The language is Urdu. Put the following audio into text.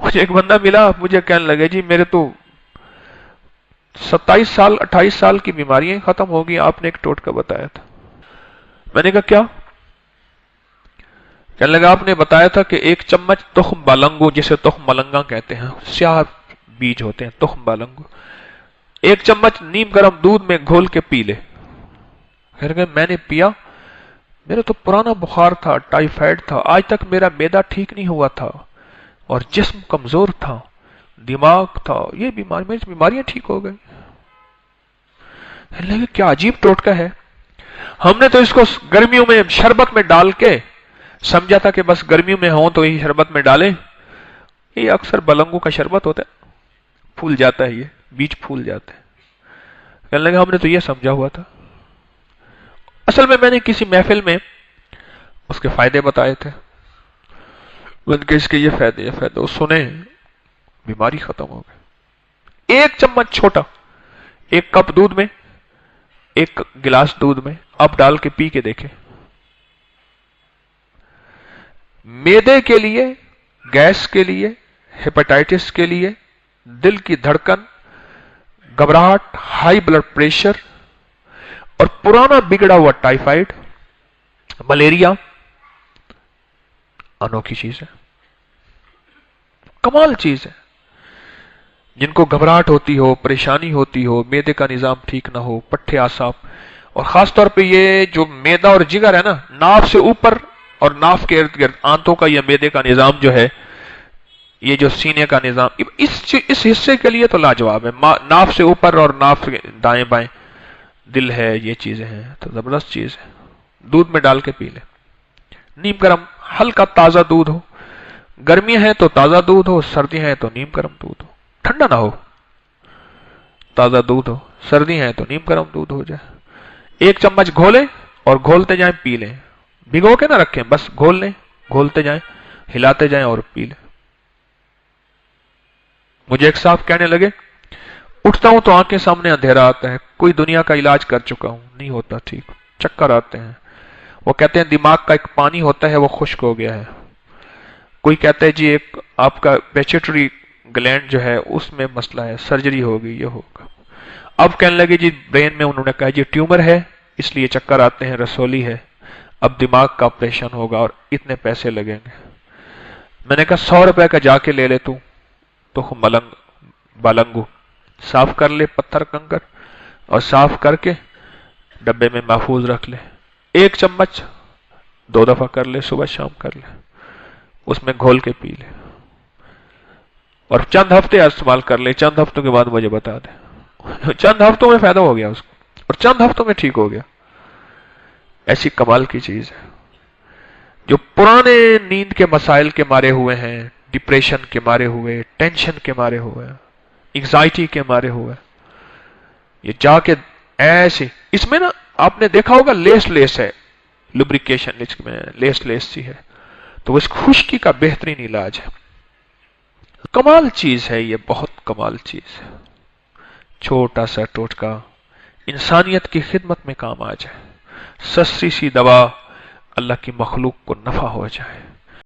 مجھے ایک بندہ ملا، مجھے کہنے لگے جی میرے تو 27 سال 28 سال کی بیماریاں ختم ہو گئی، آپ نے ایک ٹوٹکا بتایا تھا۔ میں نے کہا کیا؟ کہنے لگا آپ نے بتایا تھا کہ 1 چمچ تخم بالنگو، جسے تخم ملنگا کہتے ہیں، سیاہ بیج ہوتے ہیں تخم بالنگو، 1 چمچ نیم گرم دودھ میں گھول کے پی لے۔ میں نے پیا، میرا تو پرانا بخار تھا، ٹائیفائڈ تھا، آج تک میرا معدہ ٹھیک نہیں ہوا تھا اور جسم کمزور تھا، دماغ تھا، یہ بیماریاں ٹھیک ہو گئی۔ کیا عجیب ٹوٹکا ہے۔ ہم نے تو اس کو گرمیوں میں شربت میں ڈال کے سمجھا تھا کہ بس گرمیوں میں ہوں تو یہی شربت میں ڈالیں، یہ اکثر بلنگو کا شربت ہوتا ہے، پھول جاتا ہے، یہ بیج پھول جاتے ہیں۔ کہنے لگا ہم نے تو یہ سمجھا ہوا تھا۔ اصل میں نے کسی محفل میں اس کے فائدے بتائے تھے، ان کے اس کے یہ فائدے وہ سنے، بیماری ختم ہو گئی۔ 1 چمچ چھوٹا، 1 کپ دودھ میں، 1 گلاس دودھ میں اب ڈال کے پی کے دیکھیں۔ معدے کے لیے، گیس کے لیے، ہیپاٹائٹس کے لیے، دل کی دھڑکن، گھبراہٹ، ہائی بلڈ پریشر اور پرانا بگڑا ہوا ٹائیفائڈ، ملیریا، انوکھی چیز ہے، کمال چیز ہے۔ جن کو گھبراہٹ ہوتی ہو، پریشانی ہوتی ہو، معدے کا نظام ٹھیک نہ ہو، پٹھے اعصاب، اور خاص طور پہ یہ جو معدہ اور جگر ہے نا، ناف سے اوپر اور ناف کے ارد گرد آنتوں کا یا معدے کا نظام جو ہے، یہ جو سینے کا نظام، اس حصے کے لیے تو لاجواب ہے۔ ناف سے اوپر اور ناف کے دائیں بائیں دل ہے، یہ چیزیں ہیں تو زبردست چیز ہے۔ دودھ میں ڈال کے پی لے، نیم گرم ہلکا تازہ دودھ ہو، گرمیاں ہیں تو تازہ دودھ ہو، سردیاں ہیں تو نیم گرم دودھ ہو، ٹھنڈا نہ ہو، تازہ دودھ ہو، سردی ہیں تو نیم گرم دودھ ہو جائے۔ 1 چمچ گھولیں اور گھولتے جائیں، پی لیں، بھگو کے نہ رکھیں، بس گھول لیں، گھولتے جائیں، ہلاتے جائیں اور پی لیں۔ مجھے ایک صاحب کہنے لگے اٹھتا ہوں تو آنکھیں سامنے اندھیرا آتا ہے، کوئی دنیا کا علاج کر چکا ہوں، نہیں ہوتا ٹھیک، چکر آتے ہیں۔ وہ کہتے ہیں دماغ کا ایک پانی ہوتا ہے وہ خشک ہو گیا ہے۔ کوئی کہتا ہے جی ایک آپ کا پیچیٹری گلینڈ جو ہے اس میں مسئلہ ہے، سرجری ہوگی، یہ ہوگا۔ اب کہنے لگے جی برین میں انہوں نے کہا جی ٹیومر ہے اس لیے چکر آتے ہیں، رسولی ہے، اب دماغ کا آپریشن ہوگا اور اتنے پیسے لگیں گے۔ میں نے کہا 100 روپے کا جا کے لے لے تو بالنگو صاف کر لے، پتھر کنکر، اور صاف کر کے ڈبے میں محفوظ رکھ لے، 1 چمچ 2 دفعہ کر لے، صبح شام کر لے، اس میں گھول کے پی لے اور چند ہفتے استعمال کر لے، چند ہفتوں کے بعد مجھے بتا دے۔ چند ہفتوں میں فائدہ ہو گیا اس کو اور چند ہفتوں میں ٹھیک ہو گیا۔ ایسی کمال کی چیز ہے۔ جو پرانے نیند کے مسائل کے مارے ہوئے ہیں، ڈپریشن کے مارے ہوئے، ٹینشن کے مارے ہوئے، انگزائٹی کے مارے ہوئے، یہ جا کے ایسے، اس میں نا آپ نے دیکھا ہوگا لیس ہے، لبریکیشن میں لیس سی ہے، تو اس خشکی کا بہترین علاج ہے۔ کمال چیز ہے یہ، بہت کمال چیز ہے۔ چھوٹا سا ٹوٹکا انسانیت کی خدمت میں کام آ جائے، سستی سی دوا اللہ کی مخلوق کو نفع ہو جائے۔